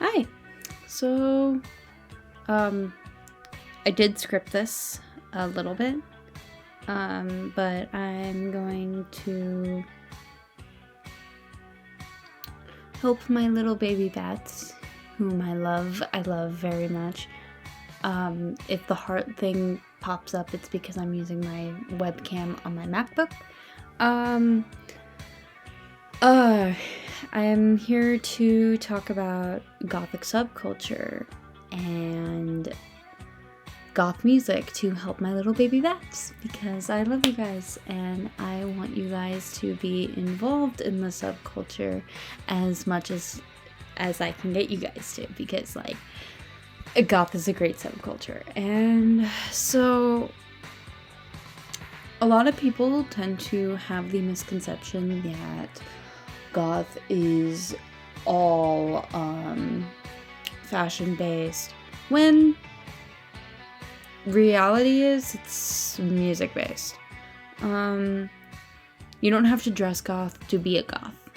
Hi. So, I did script this a little bit, but I'm going to help my little baby bats, whom I love very much. If the heart thing pops up, it's because I'm using my webcam on my MacBook. I am here to talk about Gothic subculture and goth music to help my little baby bats, because I love you guys and I want you guys to be involved in the subculture as much as I can get you guys to, because like goth is a great subculture. And so a lot of people tend to have the misconception that goth is all fashion based, when reality is it's music based. You don't have to dress goth to be a goth.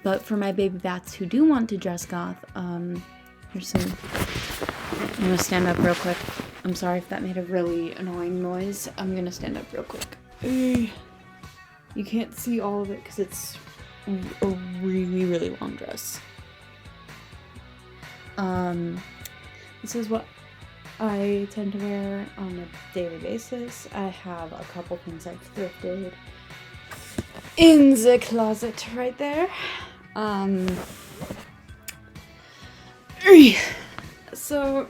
But for my baby bats who do want to dress goth, here's some. I'm gonna stand up real quick. I'm sorry if that made a really annoying noise. I'm gonna stand up real quick. You can't see all of it because it's a really, really long dress. This is what I tend to wear on a daily basis. I have a couple things I've thrifted in the closet right there. So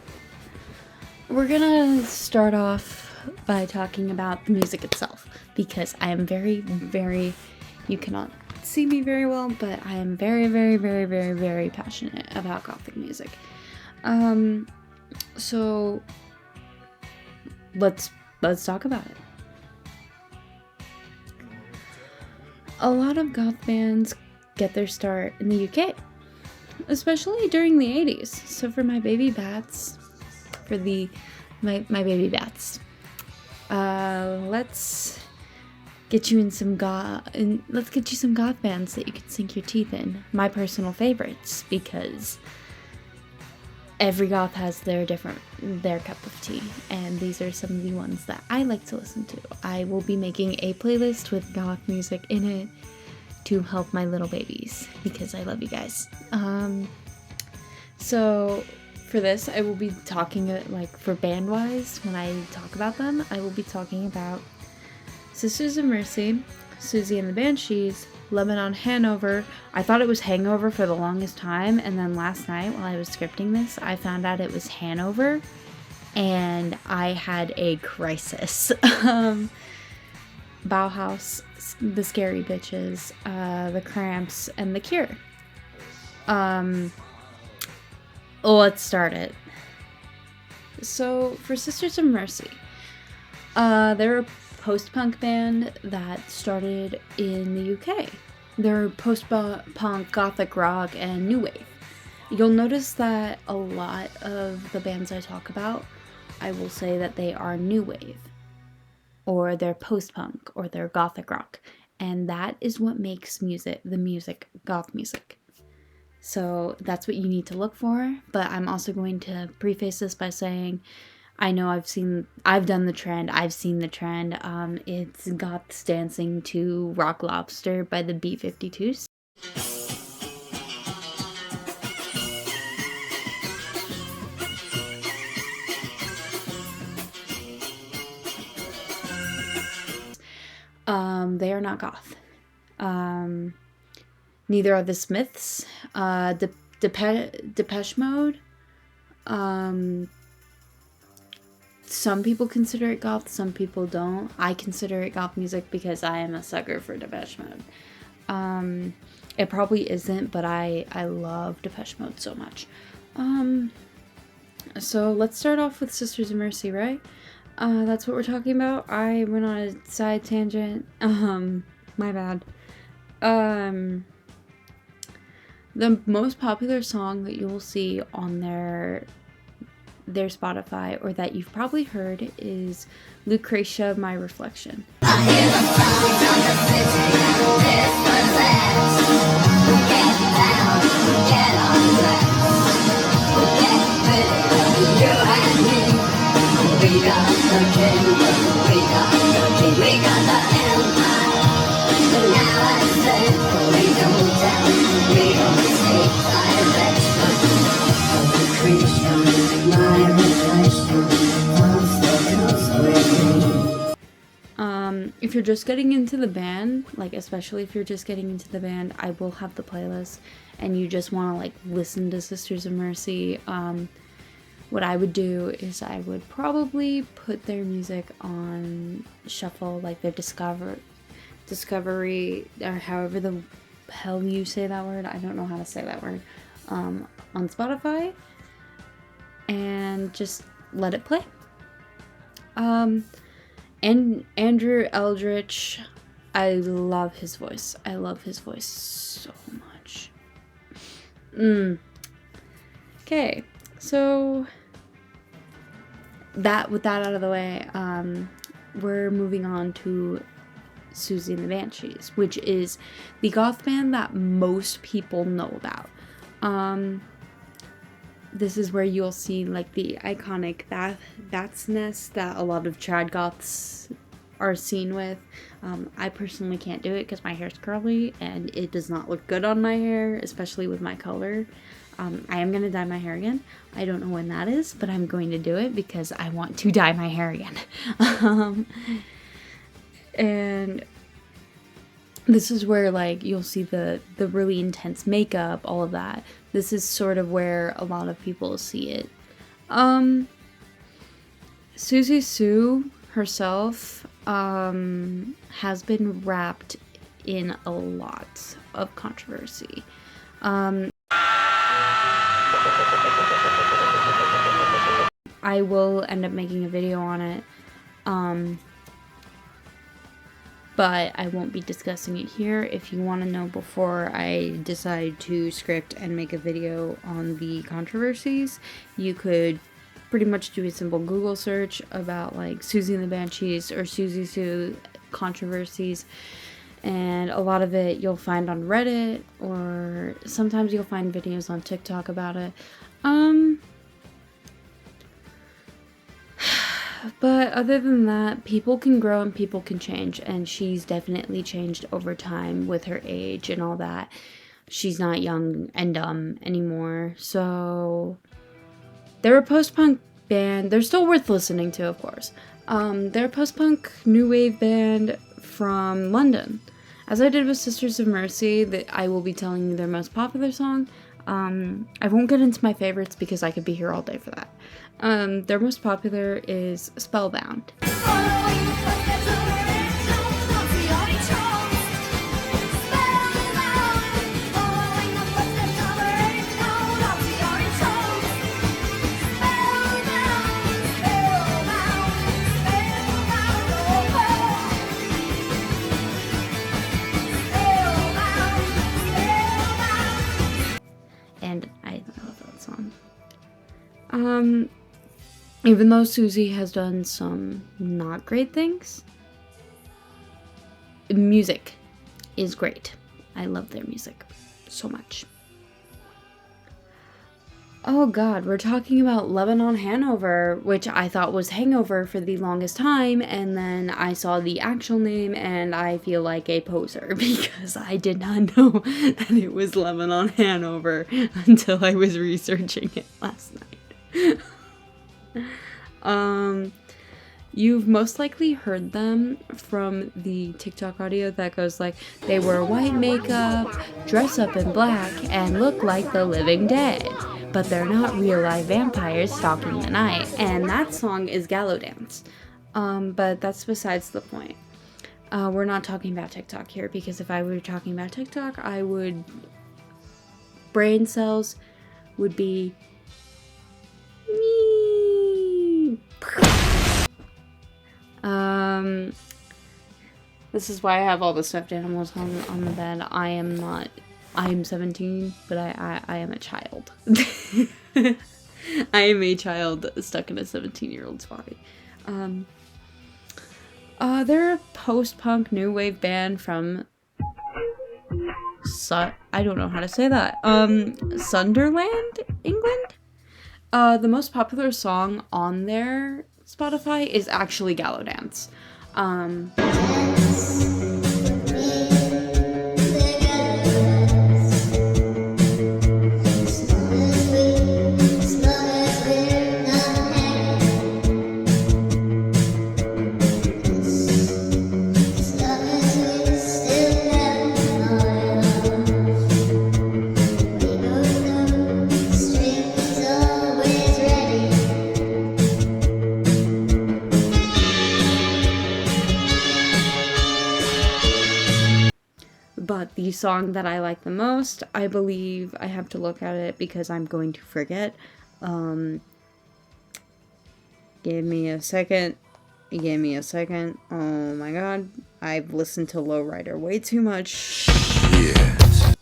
we're gonna start off by talking about the music itself, because I am very, very, you cannot see me very well, but I am very, very, very, very, very passionate about Gothic music. So let's talk about it. A lot of goth bands get their start in the UK, especially during the 80s. So for my baby bats, my baby bats, let's get you in some let's get you some goth bands that you can sink your teeth in. My personal favorites, because every goth has their cup of tea, and these are some of the ones that I like to listen to. I will be making a playlist with goth music in it to help my little babies, because I love you guys. So for this, I will be talking, like, for band-wise, when I talk about them, I will be talking about Sisters of Mercy, Susie and the Banshees, Lebanon Hanover. I thought it was Hangover for the longest time, and then last night while I was scripting this, I found out it was Hanover, and I had a crisis. Bauhaus, the Scary Bitches, the Cramps, and the Cure. Let's start it. So for Sisters of Mercy, they're a post-punk band that started in the UK. They're post-punk, gothic rock, and new wave. You'll notice that a lot of the bands I talk about, I will say that they are new wave, or they're post-punk, or they're gothic rock. And that is what makes the music goth music. So that's what you need to look for. But I'm also going to preface this by saying, I know I've done the trend, I've seen the trend. It's goths dancing to Rock Lobster by the B-52s. They are not goth. Neither are the Smiths. Depeche Mode. Some people consider it goth, some people don't. I consider it goth music because I am a sucker for Depeche Mode. It probably isn't, but I love Depeche Mode so much. So let's start off with Sisters of Mercy, right? That's what we're talking about. I went on a side tangent. My bad. The most popular song that you will see on their Spotify, or that you've probably heard, is Lucretia, My Reflection. you're just getting into the band, like especially if you're just getting into the band, I will have the playlist, and you just want to like listen to Sisters of Mercy. What I would do is I would probably put their music on shuffle, like their discovery, or however the hell you say that word. I don't know how to say that word. On Spotify, and just let it play. And Andrew Eldritch, I love his voice. I love his voice so much. Okay, so with that out of the way, we're moving on to Susie and the Banshees, which is the goth band that most people know about. This is where you'll see like the iconic bat'sness that a lot of trad goths are seen with. I personally can't do it because my hair's curly and it does not look good on my hair, especially with my color. I am going to dye my hair again. I don't know when that is, but I'm going to do it because I want to dye my hair again. And this is where like you'll see the really intense makeup, all of that. This is sort of where a lot of people see it. Susie Sue herself has been wrapped in a lot of controversy. I will end up making a video on it, but I won't be discussing it here. If you want to know before I decide to script and make a video on the controversies, you could pretty much do a simple Google search about like Susie and the Banshees or Susie Sue controversies, and a lot of it you'll find on Reddit, or sometimes you'll find videos on TikTok about it. But other than that, people can grow and people can change, and she's definitely changed over time with her age and all that. She's not young and dumb anymore. So they're a post-punk band. They're still worth listening to, of course. They're a post-punk new wave band from London. As I did with Sisters of Mercy, that I will be telling you their most popular song. I won't get into my favorites because I could be here all day for that. Their most popular is Spellbound. And I love that song. Even though Susie has done some not great things, music is great. I love their music so much. Oh god, we're talking about Lebanon Hanover, which I thought was Hangover for the longest time, and then I saw the actual name and I feel like a poser because I did not know that it was Lebanon Hanover until I was researching it last night. You've most likely heard them from the TikTok audio that goes like, they wear white makeup, dress up in black, and look like the living dead, but they're not real live vampires stalking the night. And that song is Gallow Dance. But that's besides the point. We're not talking about TikTok here, because if I were talking about TikTok, brain cells would be this is why I have all the stuffed animals on the bed. I am 17, but I am a child. I am a child stuck in a 17-year-old's body. They're a post-punk new wave band from I don't know how to say that. Sunderland, England? The most popular song on their Spotify is actually Gallow Dance. song that I like the most. I believe I have to look at it because I'm going to forget. Give me a second. Give me a second. Oh my god. I've listened to Lowrider way too much. Yes.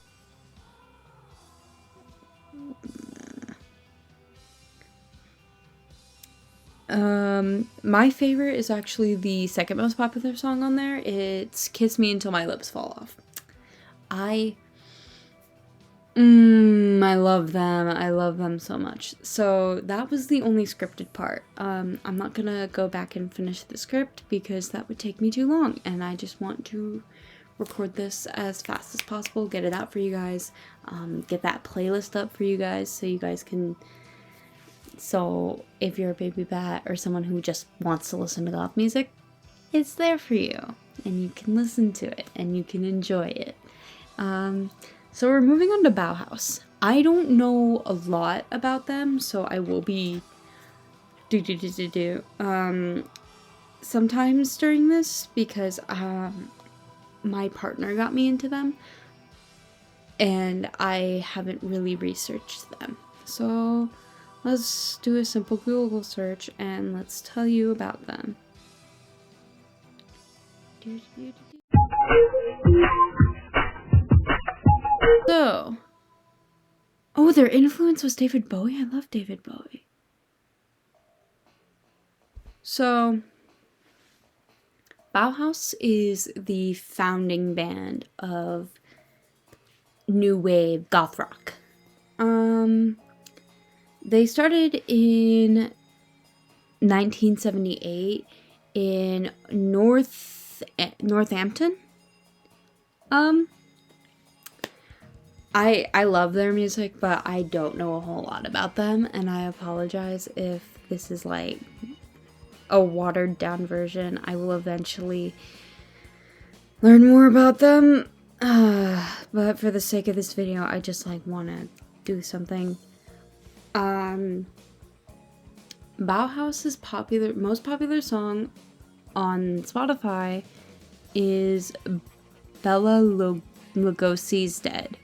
My favorite is actually the second most popular song on there. It's Kiss Me Until My Lips Fall Off. I love them. I love them so much. So that was the only scripted part. I'm not gonna go back and finish the script because that would take me too long, and I just want to record this as fast as possible, get it out for you guys, get that playlist up for you guys so you guys can... So if you're a baby bat or someone who just wants to listen to goth music, it's there for you, and you can listen to it, and you can enjoy it. So we're moving on to Bauhaus. I don't know a lot about them, so I will be sometimes during this because my partner got me into them, and I haven't really researched them. So let's do a simple Google search and let's tell you about them. So, oh, their influence was David Bowie. I love David Bowie. So, Bauhaus is the founding band of new wave goth rock. They started in 1978 in Northampton. I love their music, but I don't know a whole lot about them, and I apologize if this is like a watered down version. I will eventually learn more about them, but for the sake of this video, I just like want to do something. Bauhaus's most popular song on Spotify is Bela Lugosi's Dead.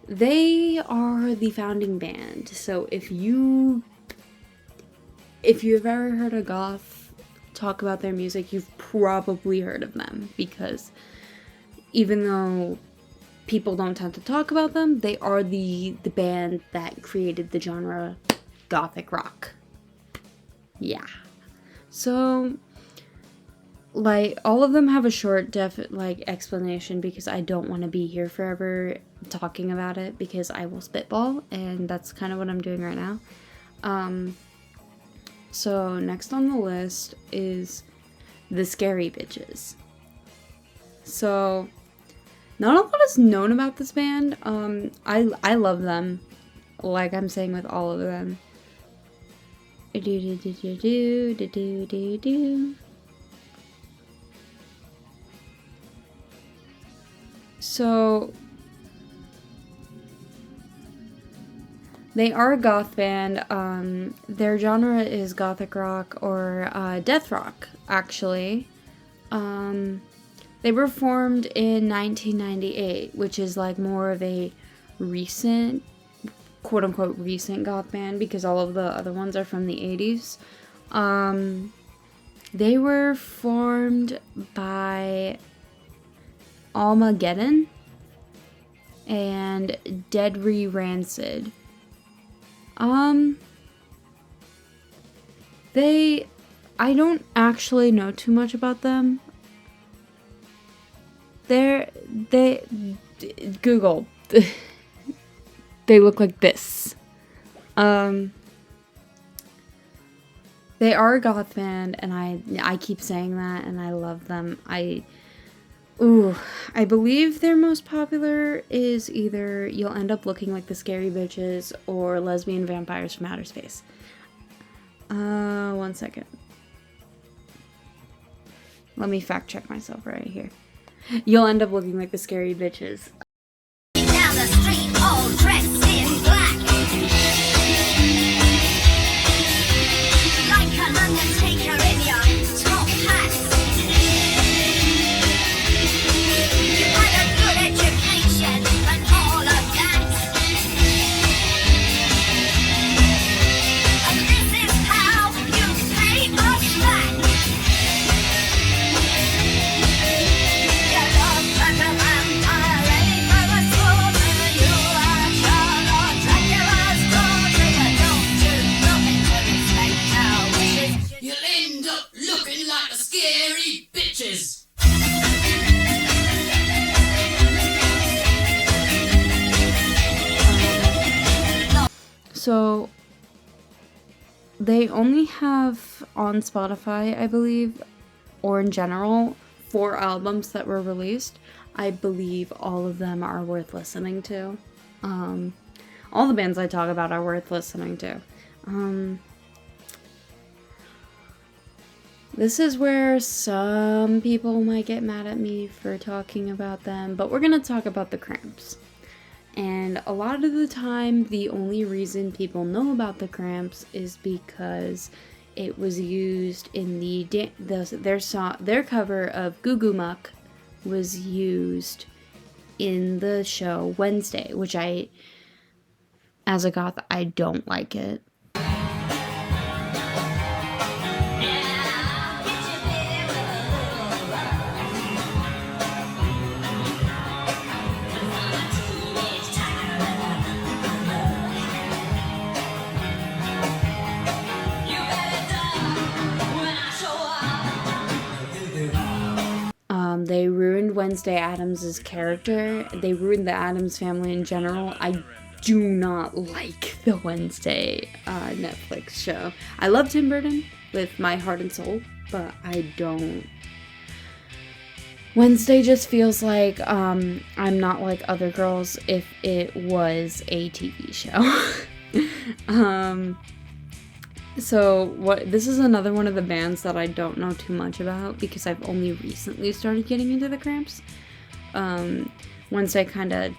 They are the founding band. So if you've ever heard a goth talk about their music, you've probably heard of them, because even though people don't tend to talk about them, they are the band that created the genre gothic rock. Yeah. So, like, all of them have a short explanation, because I don't want to be here forever talking about it, because I will spitball, and that's kind of what I'm doing right now. So next on the list is the Scary Bitches. So not a lot is known about this band. I love them, like I'm saying with all of them. So they are a goth band. Their genre is gothic rock or death rock, actually. They were formed in 1998, which is like more of a recent, quote unquote, recent goth band because all of the other ones are from the 80s. They were formed by Almageddon and Dead Rancid. I don't actually know too much about them. Google. They look like this. They are a goth band, and I keep saying that, and I love them. I believe their most popular is either You'll End Up Looking Like the Scary Bitches or Lesbian Vampires from Outer Space. 1 second. Let me fact check myself right here. You'll End Up Looking Like the Scary Bitches. Down the street, all dressed in black, like an undertaker in your top hat. You had a good education and all of that, and this is how you pay us back. You look like a vampire ready for the slaughter. You are Charlotte Dracula's daughter. You don't do nothing to respect our wishes. You'll end up looking like the scary bitches. So they only have on Spotify, I believe, or in general, 4 albums that were released. I believe all of them are worth listening to. All the bands I talk about are worth listening to. This is where some people might get mad at me for talking about them, but we're gonna talk about the Cramps. And a lot of the time, the only reason people know about the Cramps is because it was used in their cover of Goo Goo Muck was used in the show Wednesday, which as a goth, I don't like it. They ruined Wednesday Addams' character. They ruined the Addams family in general. I do not like the Wednesday Netflix show. I love Tim Burton with my heart and soul, but I don't. Wednesday just feels like I'm not like other girls if it was a TV show. So this is another one of the bands that I don't know too much about because I've only recently started getting into the Cramps. Wednesday kind of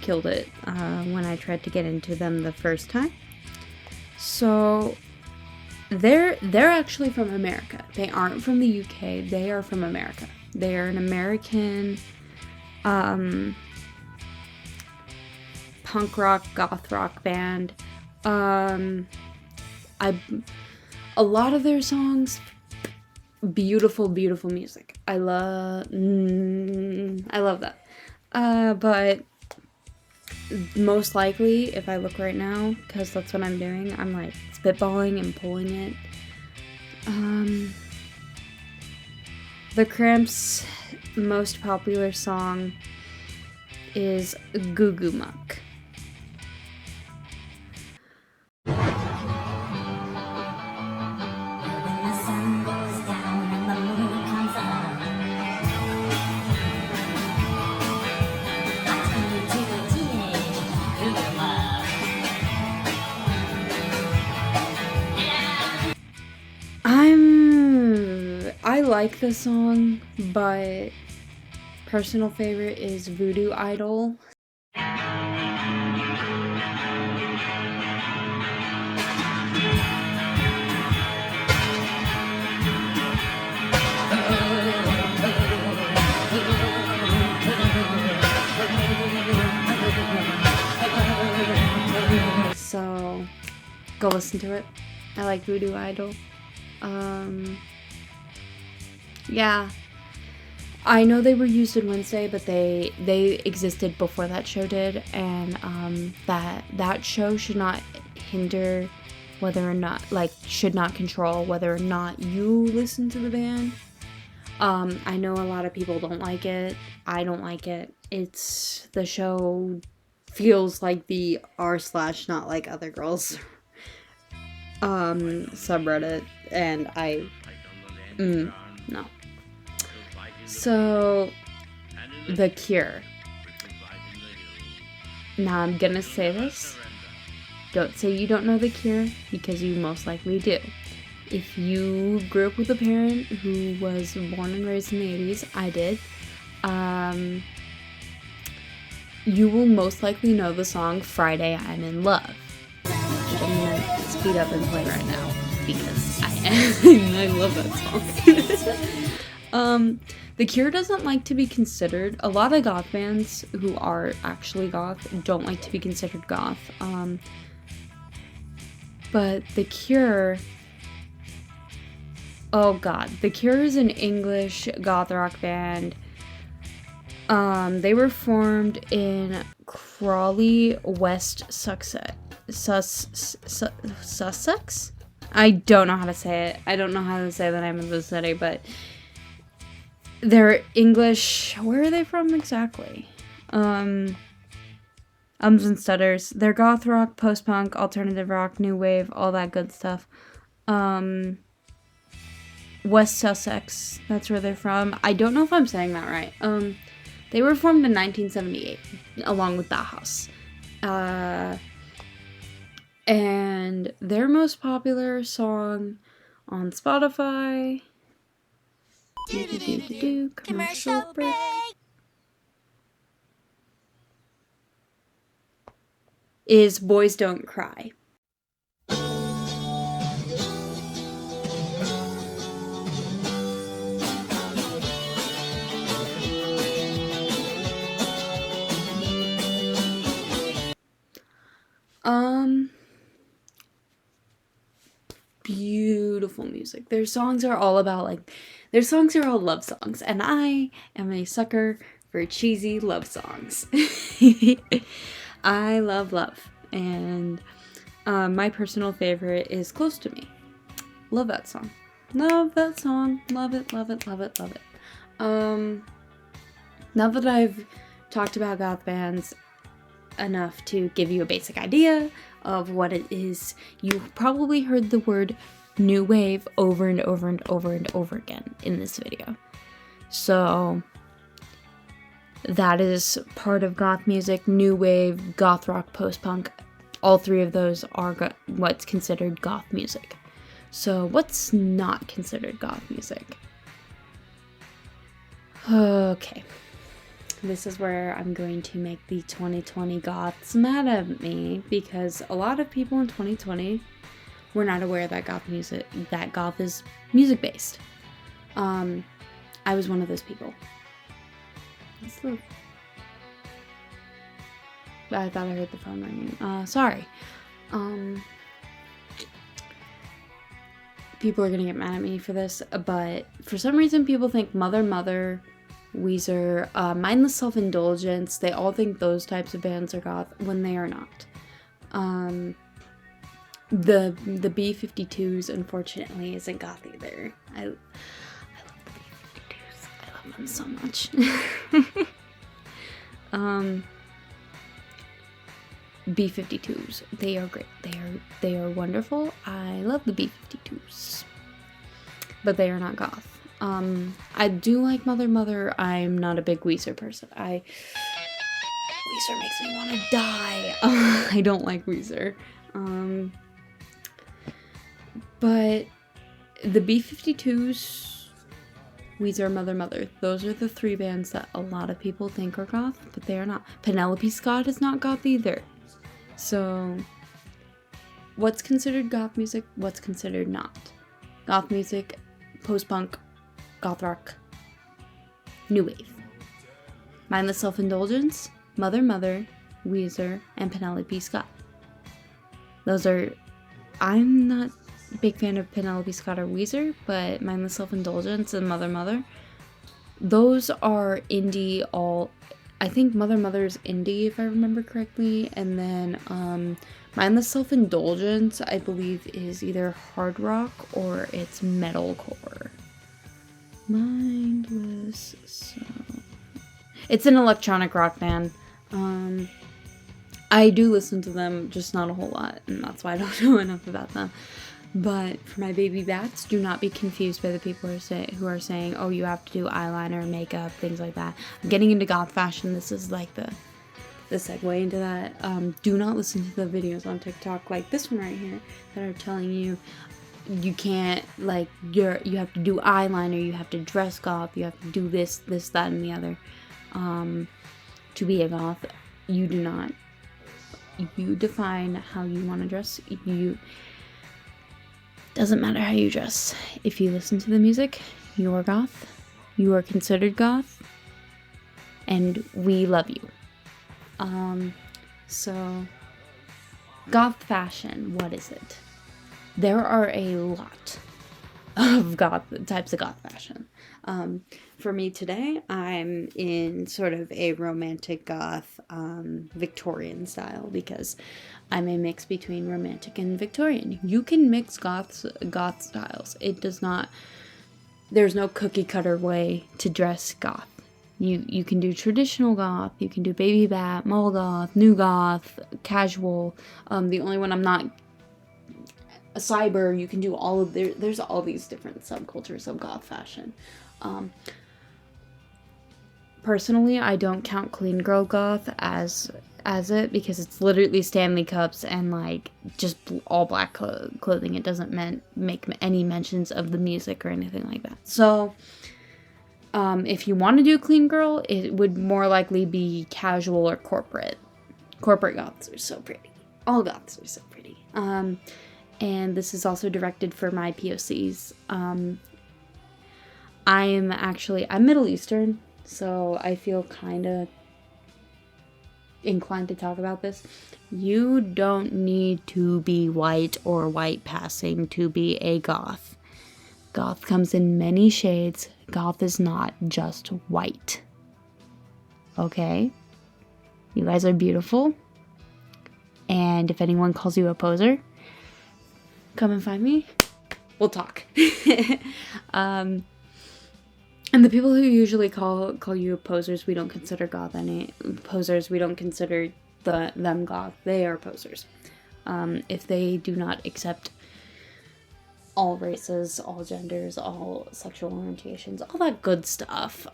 killed it when I tried to get into them the first time. So they're actually from America. They aren't from the UK. They are from America. They are an American punk rock, goth rock band. A lot of their songs, beautiful, beautiful music. I love that. But most likely, if I look right now, because that's what I'm doing, I'm like spitballing and pulling it. The Cramps' most popular song is Goo Goo Muck. I like the song, but personal favorite is Voodoo Idol. Go listen to it. I like Voodoo Idol. Yeah. I know they were used in Wednesday, but they existed before that show did, and that show should not hinder whether or not, like, should not control whether or not you listen to the band. I know a lot of people don't like it. I don't like it. The show feels like the r/not like other girls subreddit, and no. So, The Cure. Now I'm gonna say this. Don't say you don't know The Cure, because you most likely do. If you grew up with a parent who was born and raised in the 80s, I did, you will most likely know the song Friday I'm in Love, which I'm gonna speed up and play right now, because I love that song. The Cure doesn't like to be considered, a lot of goth bands who are actually goth don't like to be considered goth, but The Cure, oh god, The Cure is an English goth rock band. They were formed in Crawley, West Sussex. Sussex? I don't know how to say it. I don't know how to say the name of the city, but they're English. Where are they from exactly? Ums and stutters. They're goth rock, post-punk, alternative rock, new wave, all that good stuff. West Sussex, that's where they're from. I don't know if I'm saying that right. They were formed in 1978, along with Bauhaus. And their most popular song on Spotify... Commercial break. Is Boys Don't Cry. Beautiful music. Their songs are all about, like, their songs are all love songs, and I am a sucker for cheesy love songs. I love love, and my personal favorite is Close to Me. Love that song. Love that song. Love it, love it, love it, love it. Now that I've talked about goth bands enough to give you a basic idea of what it is, you've probably heard the word new wave over and over and over and over again in this video. So that is part of goth music. New wave, goth rock, post-punk, all three of those are what's considered goth music. So what's not considered goth music? Okay. This is where I'm going to make the 2020 goths mad at me, because a lot of people in 2020 were not aware that goth is music based. I was one of those people. I thought I heard the phone ringing. Sorry. People are gonna get mad at me for this, but for some reason people think Mother, Weezer, Mindless Self-Indulgence, they all think those types of bands are goth when they are not. The B-52s, unfortunately, isn't goth either. I love the B-52s. I love them so much. B-52s, they are great. They are wonderful. I love the B-52s, but they are not goth. I do like Mother. I'm not a big Weezer person. Weezer makes me want to die. I don't like Weezer. But the B-52s, Weezer, Mother, those are the three bands that a lot of people think are goth, but they are not. Penelope Scott is not goth either. So, what's considered goth music? What's considered not? Goth music, post-punk, goth rock, new wave. Mindless Self-Indulgence, Mother, Weezer, and Penelope Scott. Those are I'm not a big fan of Penelope Scott or Weezer, but Mindless Self-Indulgence and Mother Mother, those are indie all. I think Mother Mother's indie, if I remember correctly, and then Mindless Self-Indulgence, I believe, is either hard rock or it's metalcore. Mindless Self. It's an electronic rock band. I do listen to them, just not a whole lot, and that's why I don't know enough about them. But for my baby bats, do not be confused by the people who are saying, oh, you have to do eyeliner, makeup, things like that. I'm getting into goth fashion. This is like the segue into that. Do not listen to the videos on TikTok like this one right here that are telling you you can't, like, you have to do eyeliner, you have to dress goth, you have to do this, that, and the other to be a goth. You do not. You define how you want to dress. Doesn't matter how you dress. If you listen to the music, you're goth. You are considered goth. And we love you. So, goth fashion, what is it? There are a lot of types of goth fashion. For me today, I'm in sort of a romantic goth, Victorian style, because I'm a mix between romantic and Victorian. You can mix goth styles. It does not, there's no cookie cutter way to dress goth. You can do traditional goth, you can do baby bat, mall goth, new goth, casual. The only one I'm not, a cyber, you can do all of there's all these different subcultures of goth fashion. Personally, I don't count clean girl goth as it, because it's literally Stanley cups and like just all black clothing. It doesn't make any mentions of the music or anything like that. So if you want to do clean girl, it would more likely be casual or corporate. Corporate goths are so pretty. All goths are so pretty. And this is also directed for my POCs. I'm Middle Eastern, so I feel kind of inclined to talk about this. You don't need to be white or white passing to be a goth. Goth comes in many shades. Goth is not just white. Okay? You guys are beautiful. And if anyone calls you a poser, come and find me. We'll talk. And the people who usually call you posers, we don't consider goth any posers. We don't consider them goth. They are posers. If they do not accept all races, all genders, all sexual orientations, all that good stuff,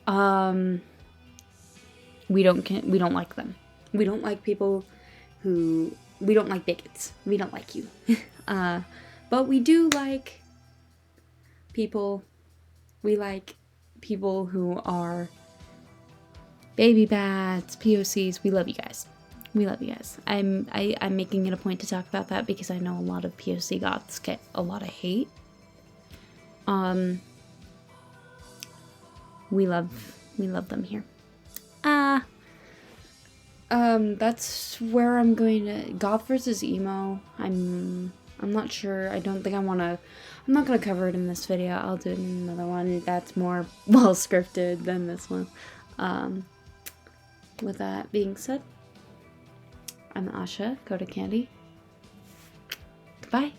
we don't like them. We don't like people who, we don't like bigots. We don't like you. But we do like people. We like people who are baby bats, POCs. We love you guys. We love you guys. I'm making it a point to talk about that because I know a lot of POC goths get a lot of hate. We love them here. That's where I'm going to goth versus emo. I'm not sure. I'm not gonna cover it in this video. I'll do another one that's more well scripted than this one. With that being said, I'm Asha, Coda Candy. Goodbye.